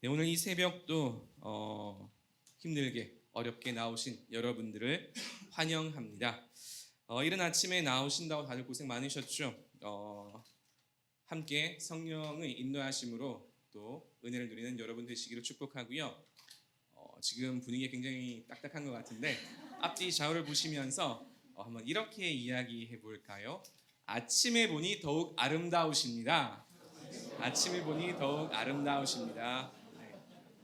네, 오늘 이 새벽도 힘들게 어렵게 나오신 여러분들을 환영합니다. 이른 아침에 나오신다고 다들 고생 많으셨죠? 함께 성령의 인도하심으로 또 은혜를 누리는 여러분 되시기를 축복하고요. 지금 분위기가 굉장히 딱딱한 것 같은데 앞뒤 좌우를 보시면서 한번 이렇게 이야기해 볼까요? 아침에 보니 더욱 아름다우십니다. 아침에 보니 더욱 아름다우십니다. 네,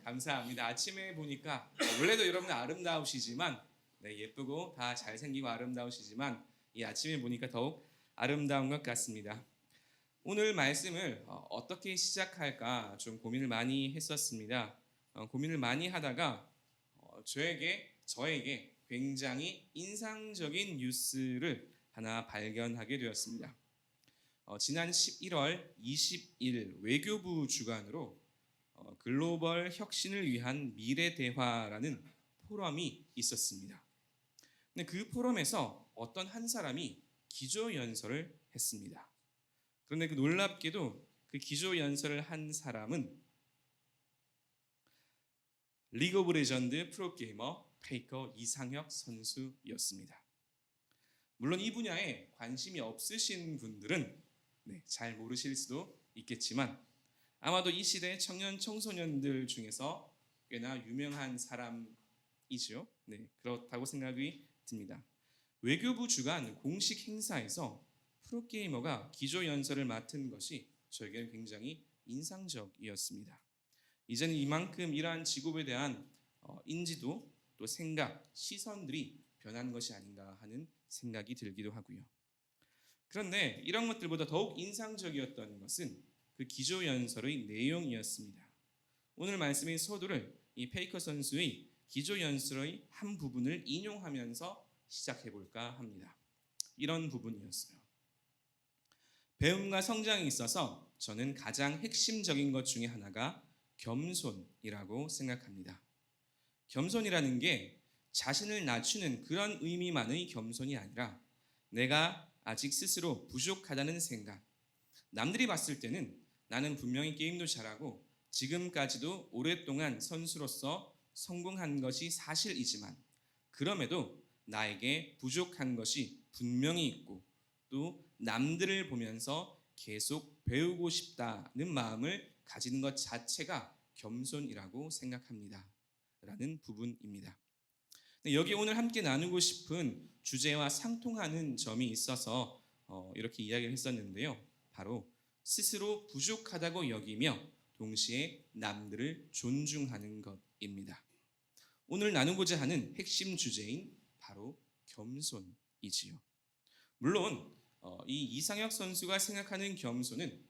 감사합니다. 아침에 보니까 원래도 여러분 아름다우시지만 네, 예쁘고 다 잘생기고 아름다우시지만 이 아침에 보니까 더욱 아름다운 것 같습니다. 오늘 말씀을 어떻게 시작할까 좀 고민을 많이 했었습니다. 고민을 많이 하다가 저에게 굉장히 인상적인 뉴스를 하나 발견하게 되었습니다. 지난 11월 20일 외교부 주관으로 글로벌 혁신을 위한 미래 대화라는 포럼이 있었습니다. 근데 그 포럼에서 어떤 한 사람이 기조 연설을 했습니다. 그런데 그 놀랍게도 그 기조 연설을 한 사람은 리그 오브 레전드 프로게이머 페이커 이상혁 선수였습니다. 물론 이 분야에 관심이 없으신 분들은 잘 모르실 수도 있겠지만 아마도 이 시대 청년 청소년들 중에서 꽤나 유명한 사람이죠. 그렇다고 생각이 듭니다. 외교부 주관 공식 행사에서 프로게이머가 기조 연설을 맡은 것이 저에게는 굉장히 인상적이었습니다. 이제는 이만큼 이러한 직업에 대한 인지도 또 생각, 시선들이 변한 것이 아닌가 하는 생각이 들기도 하고요. 그런데 이런 것들보다 더욱 인상적이었던 것은 그 기조 연설의 내용이었습니다. 오늘 말씀의 서두를 이 페이커 선수의 기조 연설의 한 부분을 인용하면서 시작해 볼까 합니다. 이런 부분이었어요. 배움과 성장에 있어서 저는 가장 핵심적인 것 중에 하나가 겸손이라고 생각합니다. 겸손이라는 게 자신을 낮추는 그런 의미만의 겸손이 아니라 내가 아직 스스로 부족하다는 생각, 남들이 봤을 때는 나는 분명히 게임도 잘하고 지금까지도 오랫동안 선수로서 성공한 것이 사실이지만 그럼에도 나에게 부족한 것이 분명히 있고 또 남들을 보면서 계속 배우고 싶다는 마음을 가지는 것 자체가 겸손이라고 생각합니다. 라는 부분입니다. 여기 오늘 함께 나누고 싶은 주제와 상통하는 점이 있어서 이렇게 이야기를 했었는데요. 바로 스스로 부족하다고 여기며 동시에 남들을 존중하는 것입니다. 오늘 나누고자 하는 핵심 주제인 바로 겸손이지요. 물론 이 이상혁 선수가 생각하는 겸손은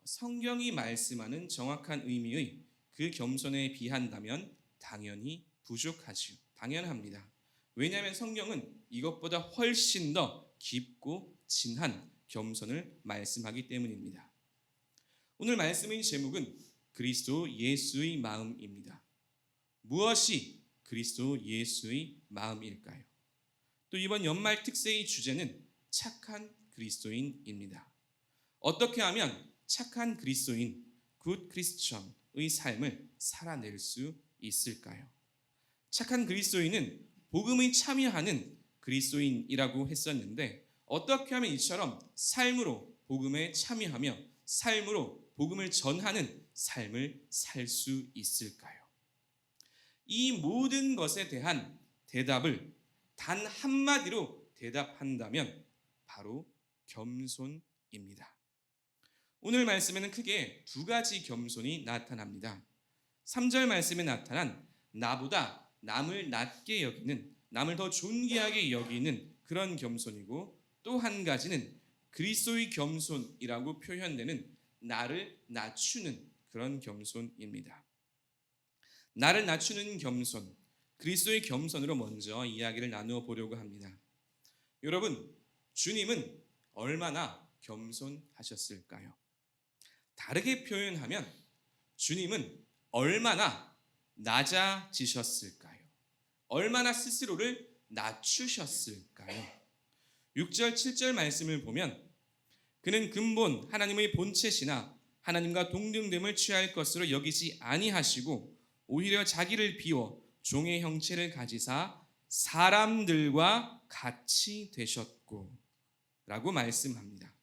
성경이 말씀하는 정확한 의미의 그 겸손에 비한다면 당연히 부족하지요. 당연합니다. 왜냐하면 성경은 이것보다 훨씬 더 깊고 진한 겸손을 말씀하기 때문입니다. 오늘 말씀의 제목은 그리스도 예수의 마음입니다. 무엇이 그리스도 예수의 마음일까요? 또 이번 연말 특세의 주제는 착한 그리스도인입니다. 어떻게 하면 착한 그리스도인, 굿 크리스천의 삶을 살아낼 수 있을까요? 착한 그리스도인은 복음에 참여하는 그리스도인이라고 했었는데 어떻게 하면 이처럼 삶으로 복음에 참여하며 삶으로 복음을 전하는 삶을 살 수 있을까요? 이 모든 것에 대한 대답을 단 한마디로 대답한다면 바로 겸손입니다. 오늘 말씀에는 크게 두 가지 겸손이 나타납니다. 3절 말씀에 나타난 나보다 남을 낮게 여기는, 남을 더 존귀하게 여기는 그런 겸손이고 또 한 가지는 그리스도의 겸손이라고 표현되는 나를 낮추는 그런 겸손입니다. 나를 낮추는 겸손, 그리스도의 겸손으로 먼저 이야기를 나누어 보려고 합니다. 여러분, 주님은 얼마나 겸손하셨을까요? 다르게 표현하면 주님은 얼마나 낮아지셨을까요? 얼마나 스스로를 낮추셨을까요? 6절, 7절 말씀을 보면 그는 근본 하나님의 본체시나 하나님과 동등됨을 취할 것으로 여기지 아니하시고 오히려 자기를 비워 종의 형체를 가지사 사람들과 같이 되셨고 라고 말씀합니다.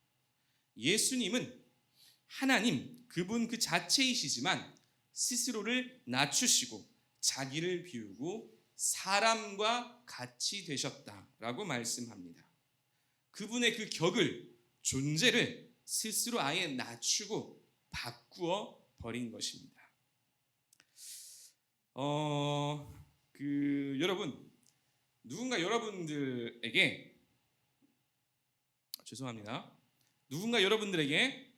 예수님은 하나님 그분 그 자체이시지만 스스로를 낮추시고 자기를 비우고 사람과 같이 되셨다라고 말씀합니다. 그분의 그 격을, 존재를 스스로 아예 낮추고 바꾸어 버린 것입니다. 여러분, 누군가 여러분들에게 누군가 여러분들에게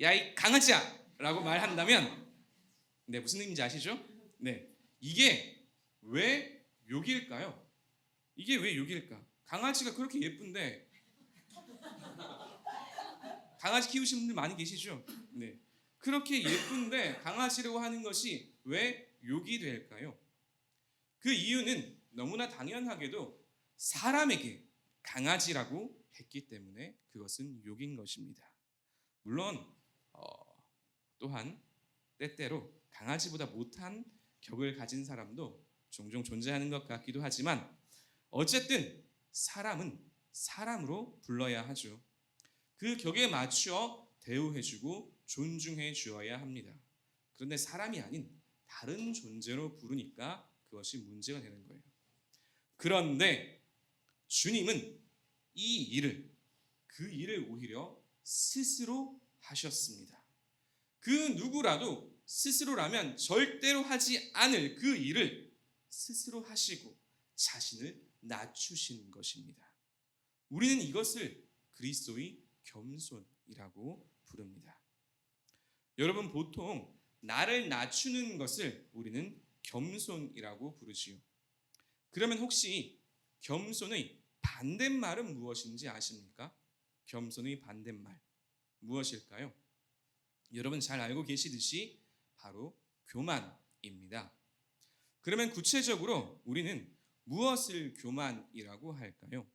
야 이 강아지야 라고 말한다면 무슨 의미인지 아시죠? 이게 왜 욕일까요? 이게 왜 욕일까? 강아지가 그렇게 예쁜데 강아지 키우시는 분들 많이 계시죠? 그렇게 예쁜데 강아지라고 하는 것이 왜 욕이 될까요? 그 이유는 너무나 당연하게도 사람에게 강아지라고 했기 때문에 그것은 욕인 것입니다. 물론 또한 때때로 강아지보다 못한 격을 가진 사람도 종종 존재하는 것 같기도 하지만 어쨌든 사람은 사람으로 불러야 하죠. 그 격에 맞추어 대우해주고 존중해 주어야 합니다. 그런데 사람이 아닌 다른 존재로 부르니까 그것이 문제가 되는 거예요. 그런데 주님은 그 일을 오히려 스스로 하셨습니다. 그 누구라도 스스로라면 절대로 하지 않을 그 일을 스스로 하시고 자신을 낮추신 것입니다. 우리는 이것을 그리스도의 겸손이라고 부릅니다. 여러분, 보통 나를 낮추는 것을 우리는 겸손이라고 부르지요. 그러면 혹시 겸손의 반대말은 무엇인지 아십니까? 겸손의 반대말 무엇일까요? 여러분 잘 알고 계시듯이 바로 교만입니다. 그러면 구체적으로 우리는 무엇을 교만이라고 할까요?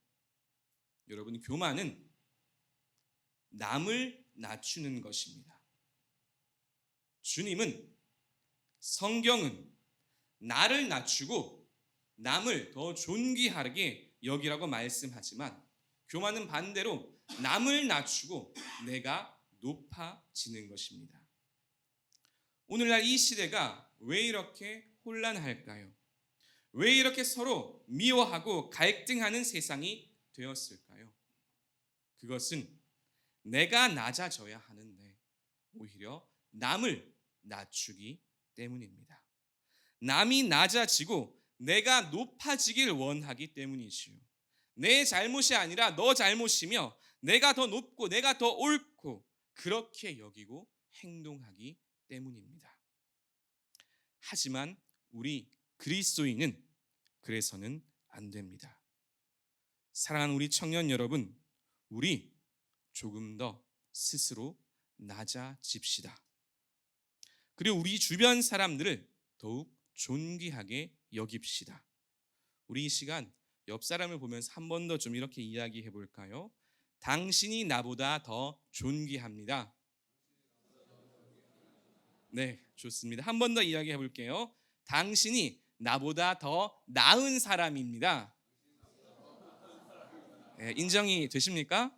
여러분, 교만은 남을 낮추는 것입니다. 주님은, 성경은 나를 낮추고 남을 더 존귀하게 여기라고 말씀하지만 교만은 반대로 남을 낮추고 내가 높아지는 것입니다. 오늘날 이 시대가 왜 이렇게 혼란할까요? 왜 이렇게 서로 미워하고 갈등하는 세상이 되었을까요? 그것은 내가 낮아져야 하는데 오히려 남을 낮추기 때문입니다. 남이 낮아지고 내가 높아지길 원하기 때문이지요. 내 잘못이 아니라 너 잘못이며 내가 더 높고 내가 더 옳고 그렇게 여기고 행동하기 때문입니다. 하지만 우리 그리스도인은 그래서는 안 됩니다. 사랑하는 우리 청년 여러분, 우리 조금 더 스스로 낮아집시다. 그리고 우리 주변 사람들을 더욱 존귀하게 여깁시다. 우리 이 시간 옆 사람을 보면서 한 번 더 좀 이렇게 이야기해 볼까요? 당신이 나보다 더 존귀합니다. 네, 좋습니다. 한 번 더 이야기해 볼게요. 당신이 나보다 더 나은 사람입니다. 네, 인정이 되십니까?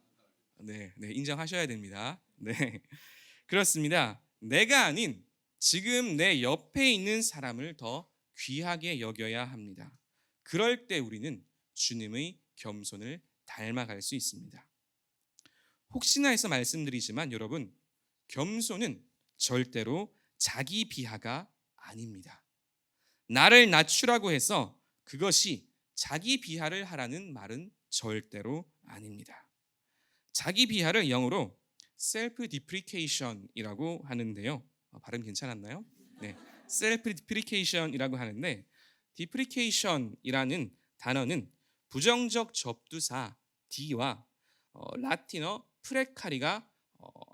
네, 인정하셔야 됩니다. 네, 그렇습니다. 내가 아닌 지금 내 옆에 있는 사람을 더 귀하게 여겨야 합니다. 그럴 때 우리는 주님의 겸손을 닮아갈 수 있습니다. 혹시나 해서 말씀드리지만 여러분, 겸손은 절대로 자기 비하가 아닙니다. 나를 낮추라고 해서 그것이 자기 비하를 하라는 말은 절대로 아닙니다. 자기 비하를 영어로 self deprecation이라고 하는데요. 발음 괜찮았나요? 네, self deprecation이라고 하는데 deprecation이라는 단어는 부정적 접두사 D와 라틴어 프레카리가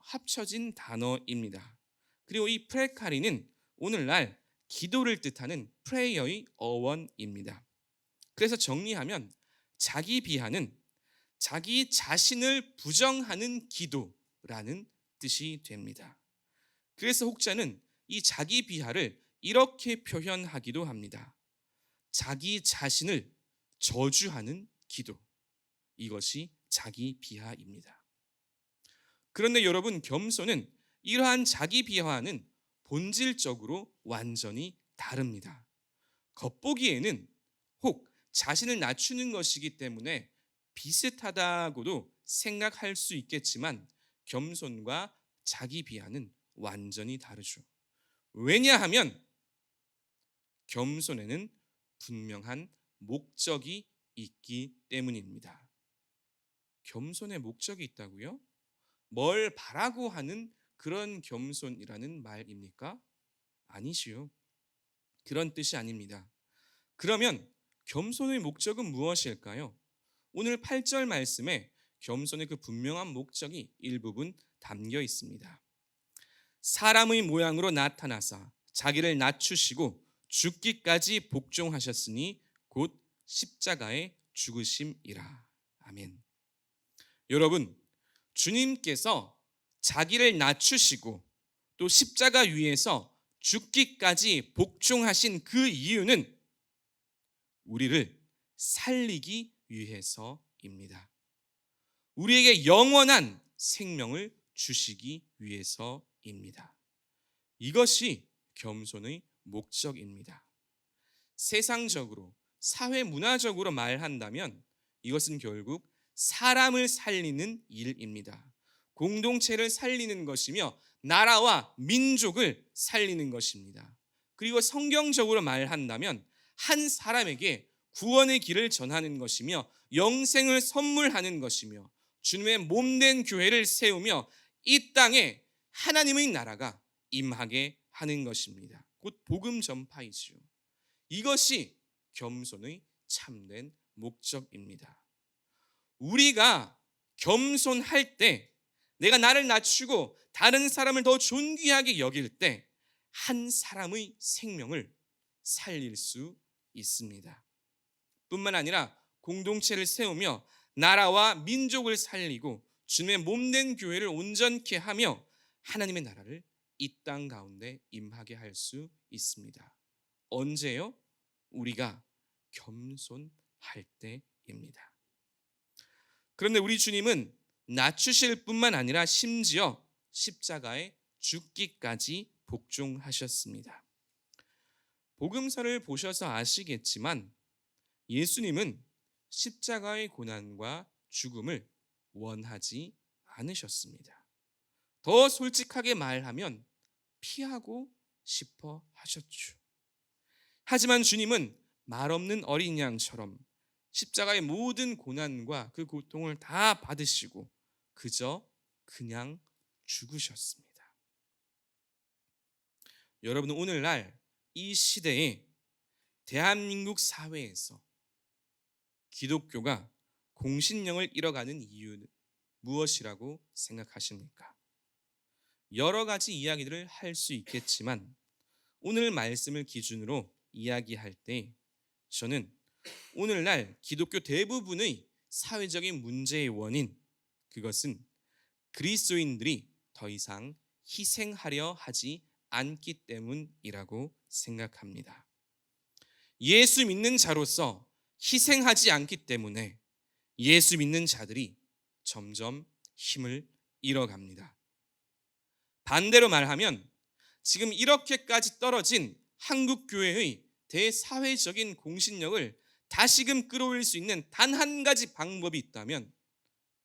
합쳐진 단어입니다. 그리고 이 프레카리는 오늘날 기도를 뜻하는 프레이어의 어원입니다. 그래서 정리하면 자기 비하는 자기 자신을 부정하는 기도라는 뜻이 됩니다. 그래서 혹자는 이 자기 비하를 이렇게 표현하기도 합니다. 자기 자신을 저주하는 기도. 이것이 자기 비하입니다. 그런데 여러분, 겸손은 이러한 자기 비하와는 본질적으로 완전히 다릅니다. 겉보기에는 혹 자신을 낮추는 것이기 때문에 비슷하다고도 생각할 수 있겠지만 겸손과 자기 비하는 완전히 다르죠. 왜냐하면 겸손에는 분명한 목적이 있기 때문입니다. 겸손의 목적이 있다고요? 뭘 바라고 하는 그런 겸손이라는 말입니까? 아니시요. 그런 뜻이 아닙니다. 그러면 겸손의 목적은 무엇일까요? 오늘 8절 말씀에 겸손의 그 분명한 목적이 일부분 담겨 있습니다. 사람의 모양으로 나타나사 자기를 낮추시고 죽기까지 복종하셨으니 곧 십자가에 죽으심이라. 아멘. 여러분, 주님께서 자기를 낮추시고 또 십자가 위에서 죽기까지 복종하신 그 이유는 우리를 살리기 위해서입니다. 우리에게 영원한 생명을 주시기 위해서입니다. 이것이 겸손의 목적입니다. 세상적으로, 사회 문화적으로 말한다면 이것은 결국 사람을 살리는 일입니다. 공동체를 살리는 것이며 나라와 민족을 살리는 것입니다. 그리고 성경적으로 말한다면 한 사람에게 구원의 길을 전하는 것이며 영생을 선물하는 것이며 주님의 몸된 교회를 세우며 이 땅에 하나님의 나라가 임하게 하는 것입니다. 곧 복음 전파이지요. 이것이 겸손의 참된 목적입니다. 우리가 겸손할 때, 내가 나를 낮추고 다른 사람을 더 존귀하게 여길 때 한 사람의 생명을 살릴 수 있습니다. 뿐만 아니라 공동체를 세우며 나라와 민족을 살리고 주님의 몸된 교회를 온전케 하며 하나님의 나라를 이 땅 가운데 임하게 할 수 있습니다. 언제요? 우리가 겸손할 때입니다. 그런데 우리 주님은 낮추실 뿐만 아니라 심지어 십자가에 죽기까지 복종하셨습니다. 복음서를 보셔서 아시겠지만 예수님은 십자가의 고난과 죽음을 원하지 않으셨습니다. 더 솔직하게 말하면 피하고 싶어 하셨죠. 하지만 주님은 말없는 어린 양처럼 십자가의 모든 고난과 그 고통을 다 받으시고 그냥 죽으셨습니다. 여러분, 오늘날 이 시대에 대한민국 사회에서 기독교가 공신력을 잃어가는 이유는 무엇이라고 생각하십니까? 여러 가지 이야기들을 할 수 있겠지만 오늘 말씀을 기준으로 이야기할 때 저는 오늘날 기독교 대부분의 사회적인 문제의 원인, 그것은 그리스도인들이 더 이상 희생하려 하지 않기 때문이라고 생각합니다. 예수 믿는 자로서 희생하지 않기 때문에 예수 믿는 자들이 점점 힘을 잃어갑니다. 반대로 말하면 지금 이렇게까지 떨어진 한국 교회의 대사회적인 공신력을 다시금 끌어올릴 수 있는 단 한 가지 방법이 있다면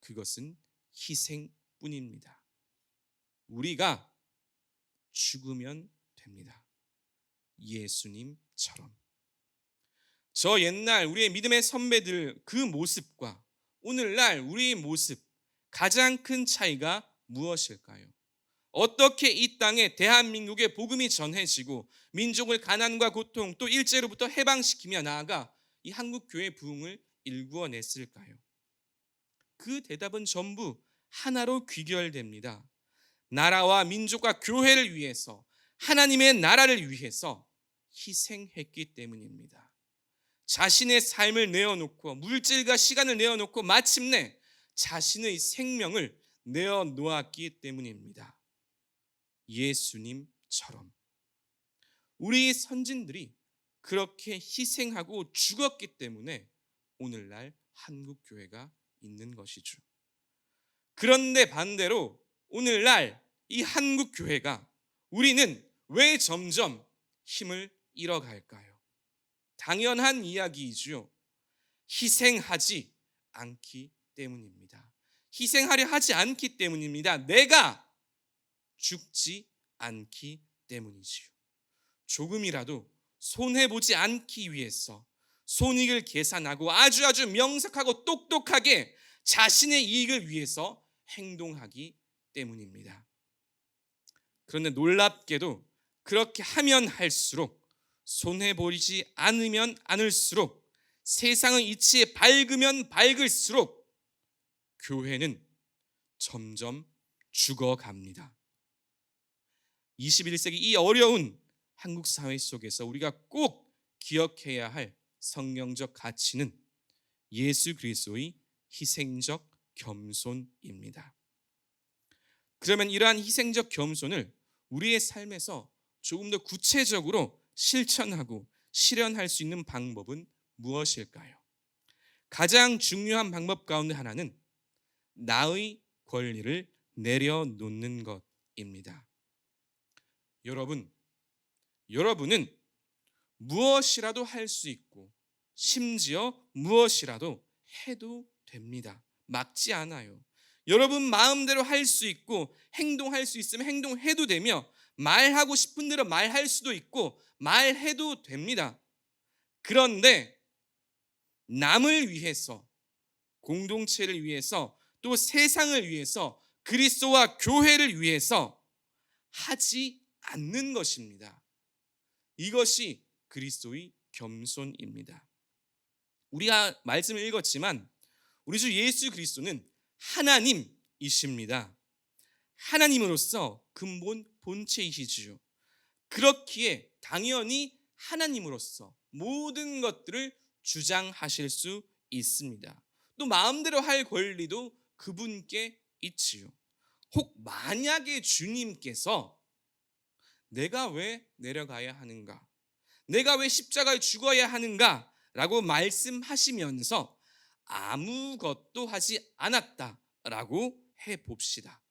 그것은 희생뿐입니다. 우리가 죽으면 됩니다. 예수님처럼. 저 옛날 우리의 믿음의 선배들 그 모습과 오늘날 우리의 모습, 가장 큰 차이가 무엇일까요? 어떻게 이 땅에 대한민국의 복음이 전해지고 민족을 가난과 고통 또 일제로부터 해방시키며 나아가 이 한국 교회의 부흥을 일구어냈을까요? 그 대답은 전부 하나로 귀결됩니다. 나라와 민족과 교회를 위해서, 하나님의 나라를 위해서 희생했기 때문입니다. 자신의 삶을 내어놓고 물질과 시간을 내어놓고 마침내 자신의 생명을 내어 놓았기 때문입니다. 예수님처럼 우리 선진들이 그렇게 희생하고 죽었기 때문에 오늘날 한국 교회가 있는 것이죠. 그런데 반대로 오늘날 이 한국 교회가 우리는 왜 점점 힘을 잃어갈까요? 당연한 이야기이죠. 희생하지 않기 때문입니다. 희생하려 하지 않기 때문입니다. 내가 죽지 않기 때문이지요. 조금이라도 손해보지 않기 위해서 손익을 계산하고 아주 명석하고 똑똑하게 자신의 이익을 위해서 행동하기 때문입니다. 그런데 놀랍게도 그렇게 하면 할수록 손해보지 않으면 않을수록 세상의 이치에 밝으면 밝을수록 교회는 점점 죽어갑니다. 21세기 이 어려운 한국 사회 속에서 우리가 꼭 기억해야 할 성경적 가치는 예수 그리스도의 희생적 겸손입니다. 그러면 이러한 희생적 겸손을 우리의 삶에서 조금 더 구체적으로 실천하고 실현할 수 있는 방법은 무엇일까요? 가장 중요한 방법 가운데 하나는 나의 권리를 내려놓는 것입니다. 여러분은 무엇이라도 할 수 있고 심지어 무엇이라도 해도 됩니다. 막지 않아요. 여러분 마음대로 할 수 있고 행동할 수 있으면 행동해도 되며 말하고 싶은 대로 말할 수도 있고 말해도 됩니다. 그런데 남을 위해서, 공동체를 위해서, 또 세상을 위해서, 그리스도와 교회를 위해서 하지 않는 것입니다. 이것이 그리스도의 겸손입니다. 우리가 말씀을 읽었지만 우리 주 예수 그리스도는 하나님이십니다. 하나님으로서 근본 본체이시지요. 그렇기에 당연히 하나님으로서 모든 것들을 주장하실 수 있습니다. 또 마음대로 할 권리도 그분께 있지요. 혹 만약에 주님께서 내가 왜 내려가야 하는가? 내가 왜 십자가에 죽어야 하는가? 라고 말씀하시면서 아무것도 하지 않았다라고 해봅시다.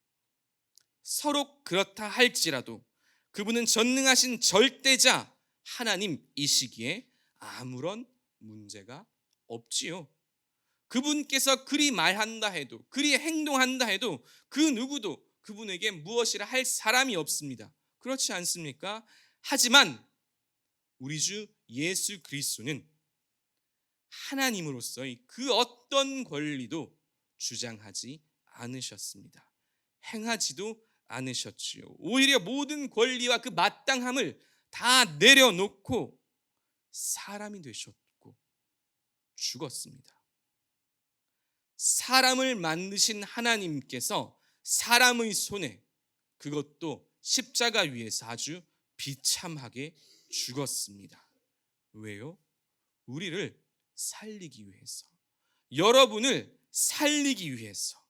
서로 그렇다 할지라도 그분은 전능하신 절대자 하나님이시기에 아무런 문제가 없지요. 그분께서 그리 말한다 해도, 그리 행동한다 해도 그 누구도 그분에게 무엇이라 할 사람이 없습니다. 그렇지 않습니까? 하지만 우리 주 예수 그리스도는 하나님으로서의 그 어떤 권리도 주장하지 않으셨습니다. 행하지도 않으셨지요. 오히려 모든 권리와 그 마땅함을 다 내려놓고 사람이 되셨고 죽었습니다. 사람을 만드신 하나님께서 사람의 손에, 그것도 십자가 위에서 아주 비참하게 죽었습니다. 왜요? 우리를 살리기 위해서, 여러분을 살리기 위해서.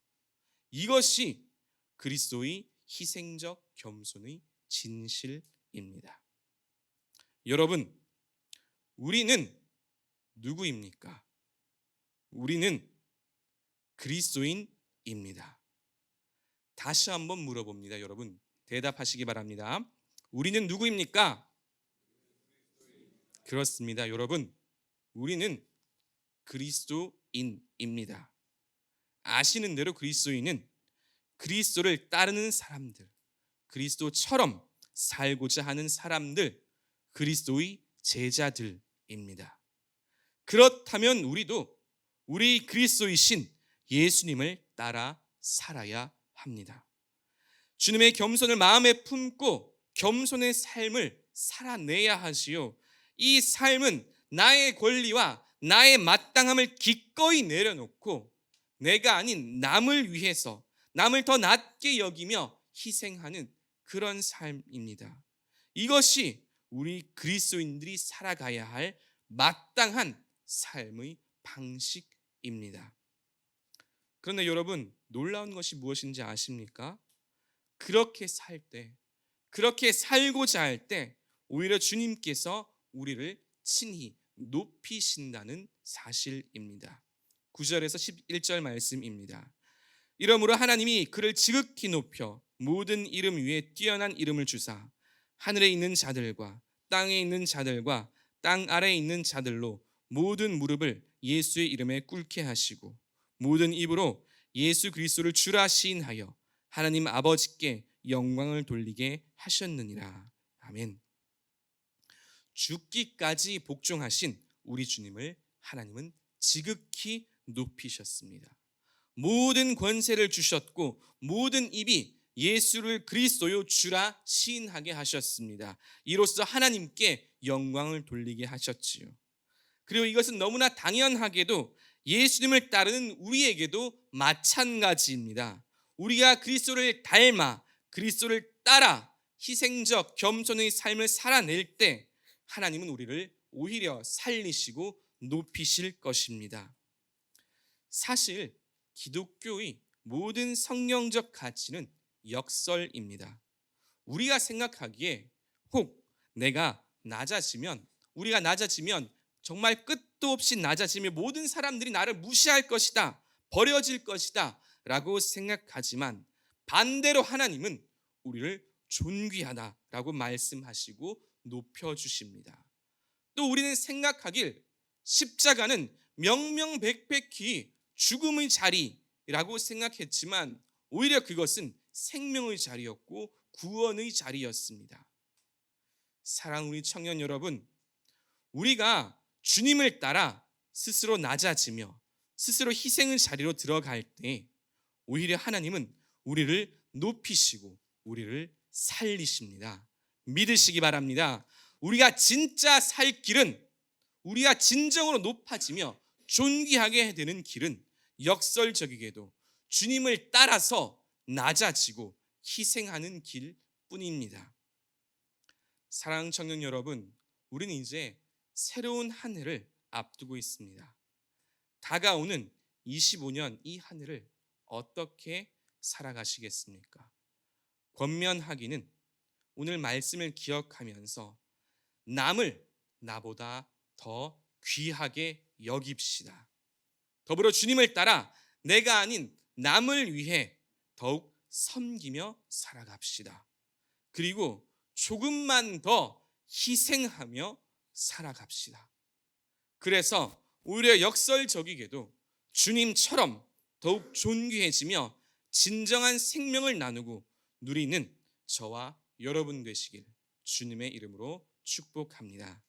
이것이 그리스도의 희생적 겸손의 진실입니다. 여러분, 우리는 누구입니까? 우리는 그리스도인입니다. 다시 한번 물어봅니다. 여러분 대답하시기 바랍니다. 우리는 누구입니까? 그렇습니다. 여러분, 우리는 그리스도인입니다. 아시는 대로 그리스도인은 그리스도를 따르는 사람들, 그리스도처럼 살고자 하는 사람들, 그리스도의 제자들입니다. 그렇다면 우리도 우리 그리스도이신 예수님을 따라 살아야 합니다. 주님의 겸손을 마음에 품고 겸손의 삶을 살아내야 하지요. 이 삶은 나의 권리와 나의 마땅함을 기꺼이 내려놓고 내가 아닌 남을 위해서, 남을 더 낮게 여기며 희생하는 그런 삶입니다. 이것이 우리 그리스도인들이 살아가야 할 마땅한 삶의 방식입니다. 그런데 여러분, 놀라운 것이 무엇인지 아십니까? 그렇게 살 때, 그렇게 살고자 할 때 오히려 주님께서 우리를 친히 높이신다는 사실입니다. 9절에서 11절 말씀입니다. 이러므로 하나님이 그를 지극히 높여 모든 이름 위에 뛰어난 이름을 주사 하늘에 있는 자들과 땅에 있는 자들과 땅 아래에 있는 자들로 모든 무릎을 예수의 이름에 꿇게 하시고 모든 입으로 예수 그리스도를 주라 시인하여 하나님 아버지께 영광을 돌리게 하셨느니라. 아멘. 죽기까지 복종하신 우리 주님을 하나님은 지극히 높이셨습니다. 모든 권세를 주셨고 모든 입이 예수를 그리스도요 주라 시인하게 하셨습니다. 이로써 하나님께 영광을 돌리게 하셨지요. 그리고 이것은 너무나 당연하게도 예수님을 따르는 우리에게도 마찬가지입니다. 우리가 그리스도를 닮아 그리스도를 따라 희생적 겸손의 삶을 살아낼 때 하나님은 우리를 오히려 살리시고 높이실 것입니다. 사실 기독교의 모든 성경적 가치는 역설입니다. 우리가 생각하기에 혹 우리가 낮아지면 정말 끝도 없이 낮아지며 모든 사람들이 나를 무시할 것이다, 버려질 것이다 라고 생각하지만 반대로 하나님은 우리를 존귀하다라고 말씀하시고 높여주십니다. 또 우리는 생각하길 십자가는 명명백백히 죽음의 자리라고 생각했지만 오히려 그것은 생명의 자리였고 구원의 자리였습니다. 사랑하는 우리 청년 여러분, 우리가 주님을 따라 스스로 낮아지며 스스로 희생의 자리로 들어갈 때 오히려 하나님은 우리를 높이시고 우리를 살리십니다. 믿으시기 바랍니다. 우리가 진짜 살 길은, 우리가 진정으로 높아지며 존귀하게 되는 길은 역설적이게도 주님을 따라서 낮아지고 희생하는 길뿐입니다. 사랑하는 청년 여러분, 우리는 이제 새로운 한 해를 앞두고 있습니다. 다가오는 25년 이 한 해를 어떻게 살아가시겠습니까? 권면하기는 오늘 말씀을 기억하면서 남을 나보다 더 귀하게 여깁시다. 더불어 주님을 따라 내가 아닌 남을 위해 더욱 섬기며 살아갑시다. 그리고 조금만 더 희생하며 살아갑시다. 그래서 오히려 역설적이게도 주님처럼 더욱 존귀해지며 진정한 생명을 나누고 누리는 저와 여러분 되시길 주님의 이름으로 축복합니다.